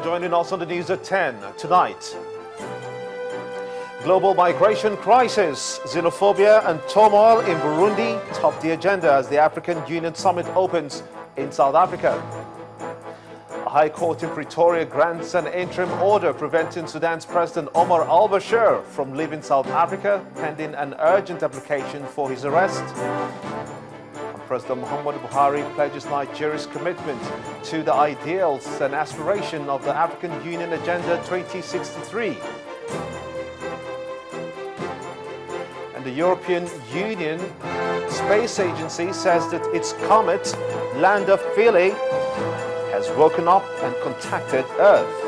for joining us on the news at 10 tonight. Global migration crisis, xenophobia and turmoil in Burundi top the agenda as the African Union Summit opens in South Africa. A High Court in Pretoria grants an interim order preventing Sudan's President Omar al-Bashir from leaving South Africa pending an urgent application for his arrest. President Muhammadu Buhari pledges Nigeria's commitment to the ideals and aspiration of the African Union Agenda 2063. And the European Union Space Agency says that its comet, Lander Philae, has woken up and contacted Earth.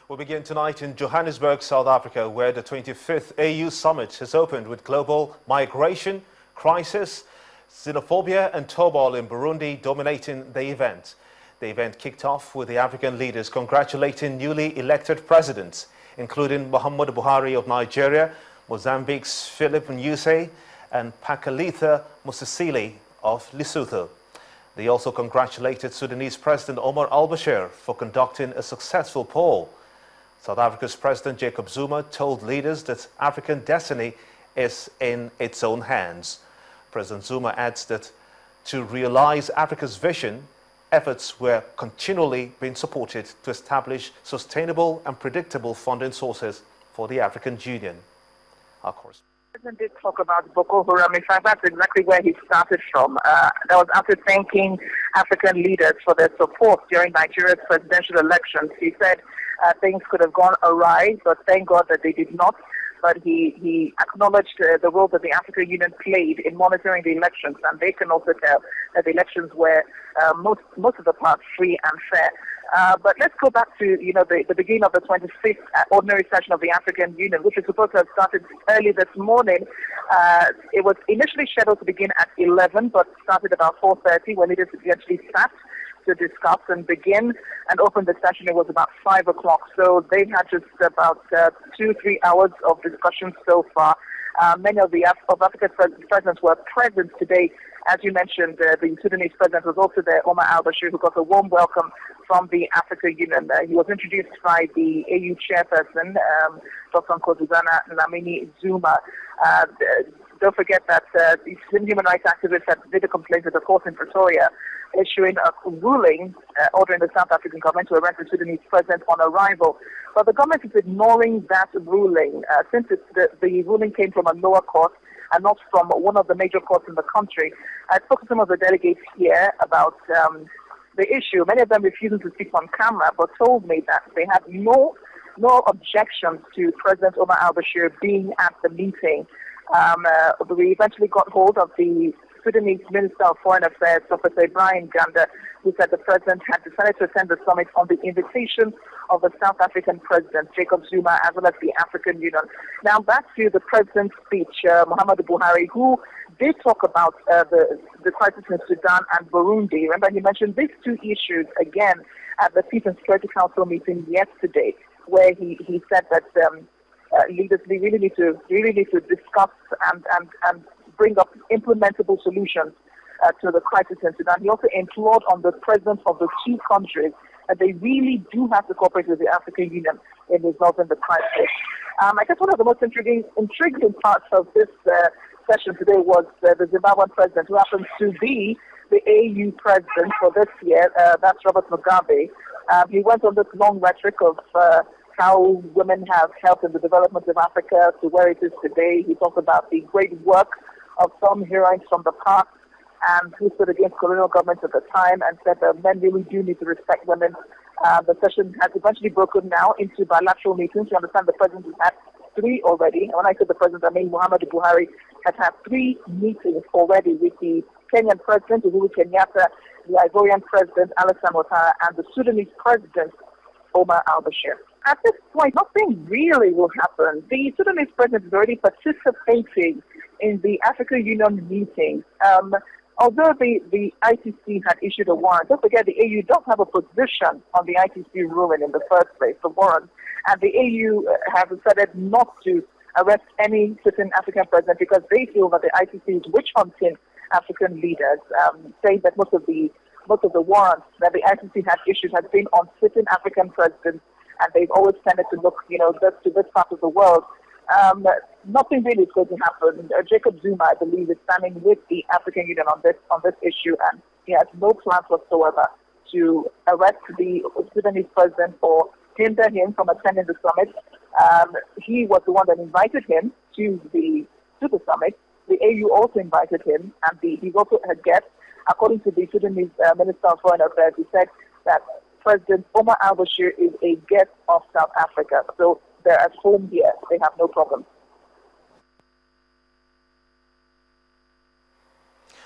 We begin tonight in Johannesburg, South Africa, where the 25th AU Summit has opened with global migration, crisis, xenophobia and turmoil in Burundi dominating the event. The event kicked off with the African leaders congratulating newly elected presidents, including Muhammadu Buhari of Nigeria, Mozambique's Philip Nyusi, and Pakalitha Mosisili of Lesotho. They also congratulated Sudanese President Omar al-Bashir for conducting a successful poll. South Africa's President Jacob Zuma told leaders that African destiny is in its own hands. President Zuma adds that to realize Africa's vision, efforts were continually being supported to establish sustainable and predictable funding sources for the African Union. Of course. The President did talk about Boko Haram. In fact, that's exactly where he started from. That was after thanking African leaders for their support during Nigeria's presidential elections. He said things could have gone awry, but thank God that they did not. But he acknowledged the role that the African Union played in monitoring the elections, and they can also tell that the elections were most of the part free and fair. But let's go back to the beginning of the 25th ordinary session of the African Union, which is supposed to have started early this morning. It was initially scheduled to begin at 11, but started about 4:30 when leaders eventually sat to discuss and begin and open the session. It was about 5 o'clock. So they've had just about 2-3 hours of discussion so far. Many of Africa's presidents were present today. As you mentioned, the Sudanese president was also there, Omar al-Bashir, who got a warm welcome from the African Union. He was introduced by the AU chairperson, Dr. Nkosazana Dlamini Zuma. Don't forget that the human rights activists had made a complaint to the court in Pretoria, issuing a ruling ordering the South African government to arrest the Sudanese president on arrival. But the government is ignoring that ruling since the ruling came from a lower court and not from one of the major courts in the country. I spoke to some of the delegates here about the issue. Many of them refusing to speak on camera, but told me that they had no objections to President Omar al-Bashir being at the meeting. We eventually got hold of the Sudanese Minister of Foreign Affairs, Professor Ibrahim Ganda, who said the president had decided to attend the summit on the invitation of the South African President, Jacob Zuma, as well as the African Union. Now back to the president's speech, Muhammadu Buhari, who did talk about the crisis in Sudan and Burundi. Remember, he mentioned these two issues again at the Peace and Security Council meeting yesterday, where he said that leaders really need to discuss and bring up implementable solutions to the crisis in Sudan. He also implored on the presidents of the two countries that they really do have to cooperate with the African Union in resolving the crisis. I guess one of the most intriguing parts of this session today was the Zimbabwean president, who happens to be the AU president for this year. That's Robert Mugabe. He went on this long rhetoric of how women have helped in the development of Africa to where it is today. He talked about the great work of some heroines from the past and who stood against colonial governments at the time and said that men really do need to respect women. The session has eventually broken now into bilateral meetings. You understand the president has had 3 already. And when I said the president, I mean Muhammadu Buhari has had 3 meetings already with the Kenyan president, Uhuru Kenyatta, the Ivorian president, Alassane Ouattara, and the Sudanese president, Omar al-Bashir. At this point, nothing really will happen. The Sudanese president is already participating in the African Union meeting, although the ICC had issued a warrant, don't forget the AU does have a position on the ICC ruling in the first place, the warrant, and the AU have decided not to arrest any certain African president because they feel that the ICC is witch hunting African leaders, saying that most of the warrants that the ICC has issued has been on certain African presidents, and they've always tended to look, just to this part of the world. Nothing really is going to happen. Jacob Zuma, I believe, is standing with the African Union on this issue, and he has no plans whatsoever to arrest the Sudanese president or hinder him from attending the summit. He was the one that invited him to the summit. The AU also invited him, and he's also a guest. According to the Sudanese Minister of Foreign Affairs, he said that President Omar al-Bashir is a guest of South Africa. So they're at home here. They have no problem.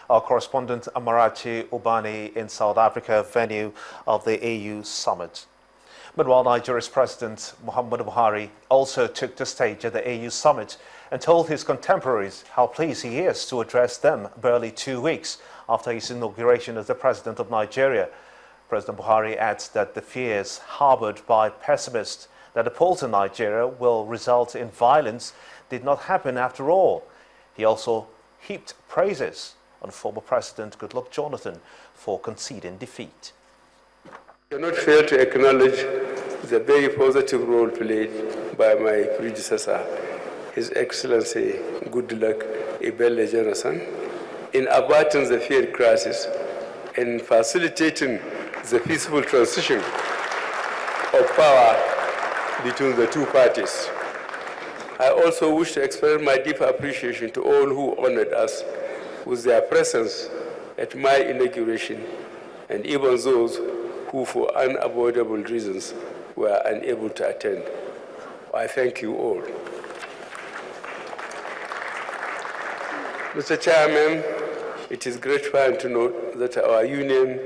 Our correspondent Amarachi Ubani in South Africa, venue of the AU summit. Meanwhile, Nigeria's President Muhammadu Buhari also took the stage at the AU summit and told his contemporaries how pleased he is to address them barely 2 weeks after his inauguration as the President of Nigeria. President Buhari adds that the fears harbored by pessimists that the polls in Nigeria will result in violence did not happen after all. He also heaped praises on former President Goodluck Jonathan for conceding defeat. I cannot fail to acknowledge the very positive role played by my predecessor, His Excellency Goodluck Ebele Jonathan, in averting the feared crisis and facilitating the peaceful transition of power between the two parties. I also wish to express my deep appreciation to all who honored us with their presence at my inauguration, and even those who, for unavoidable reasons, were unable to attend. I thank you all. Mr. Chairman, it is gratifying to note that our union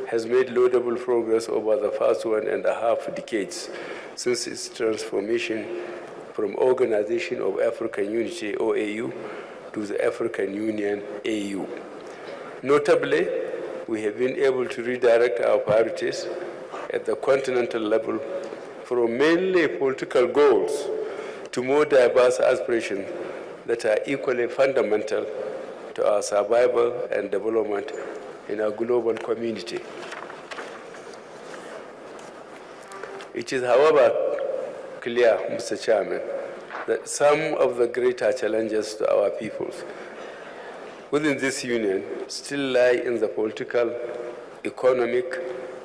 has made laudable progress over the past 1.5 decades since its transformation from Organization of African Unity, OAU, to the African Union, AU. Notably, we have been able to redirect our priorities at the continental level from mainly political goals to more diverse aspirations that are equally fundamental to our survival and development in our global community. It is, however, clear, Mr. Chairman, that some of the greater challenges to our peoples within this union still lie in the political, economic,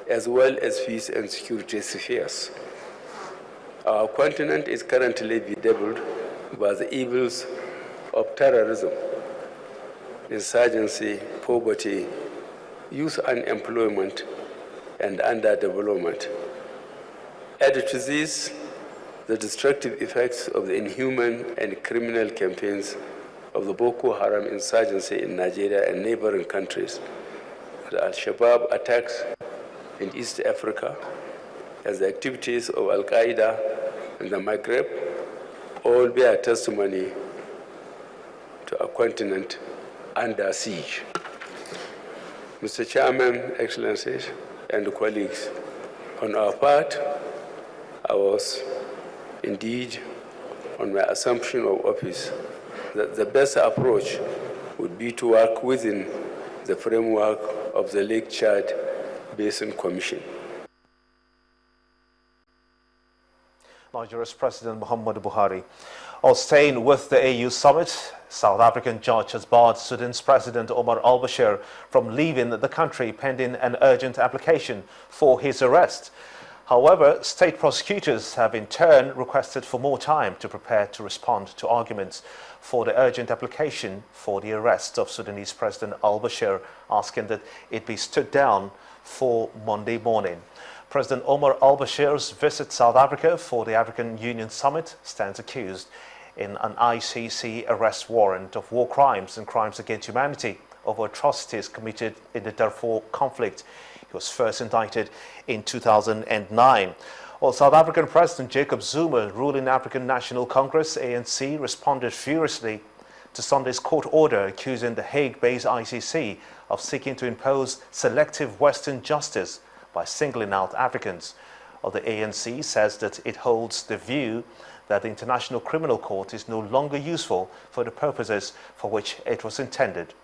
as well as peace and security spheres. Our continent is currently bedeviled by the evils of terrorism, insurgency, poverty, youth unemployment, and underdevelopment. Added to this, the destructive effects of the inhuman and criminal campaigns of the Boko Haram insurgency in Nigeria and neighboring countries, the Al-Shabaab attacks in East Africa, and the activities of Al-Qaeda in the Maghreb, all bear testimony to a continent under siege. Mr. Chairman, Excellencies, and colleagues, on our part, I was indeed on my assumption of office that the best approach would be to work within the framework of the Lake Chad Basin Commission. Nigeria's President Muhammadu Buhari. Staying with the AU summit, South African judge has barred Sudan's President Omar al-Bashir from leaving the country pending an urgent application for his arrest. However, state prosecutors have in turn requested for more time to prepare to respond to arguments for the urgent application for the arrest of Sudanese President al-Bashir, asking that it be stood down for Monday morning. President Omar al-Bashir's visit South Africa for the African Union Summit stands accused in an ICC arrest warrant of war crimes and crimes against humanity over atrocities committed in the Darfur conflict. He was first indicted in 2009. Well, South African President Jacob Zuma, ruling African National Congress, ANC, responded furiously to Sunday's court order accusing the Hague-based ICC of seeking to impose selective Western justice by singling out Africans. Well, the ANC says that it holds the view that the International Criminal Court is no longer useful for the purposes for which it was intended.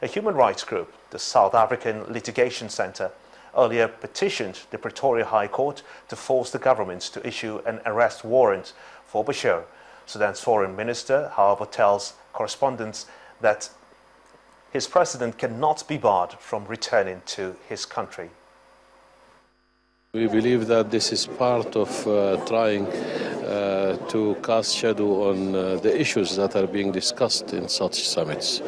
A human rights group, the South African Litigation Centre, earlier petitioned the Pretoria High Court to force the government to issue an arrest warrant for Bashir. Sudan's foreign minister, however, tells correspondents that his president cannot be barred from returning to his country. We believe that this is part of trying to cast shadow on the issues that are being discussed in such summits.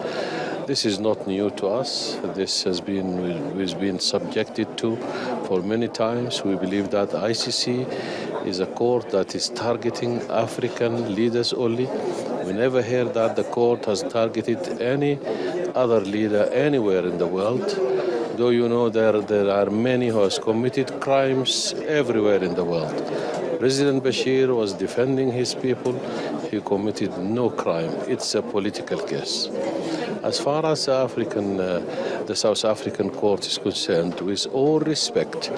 This is not new to us. This has been subjected to for many times. We believe that ICC is a court that is targeting African leaders only. We never hear that the court has targeted any other leader anywhere in the world. Though you know there are many who have committed crimes everywhere in the world. President Bashir was defending his people. He committed no crime. It's a political case. As far as the South African court is concerned, with all respect,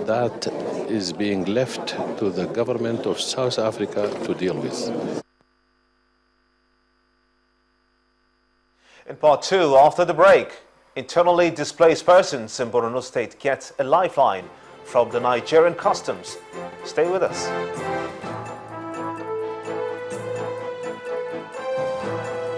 that is being left to the government of South Africa to deal with. In part two, after the break, internally displaced persons in Borno State get a lifeline from the Nigerian customs. Stay with us.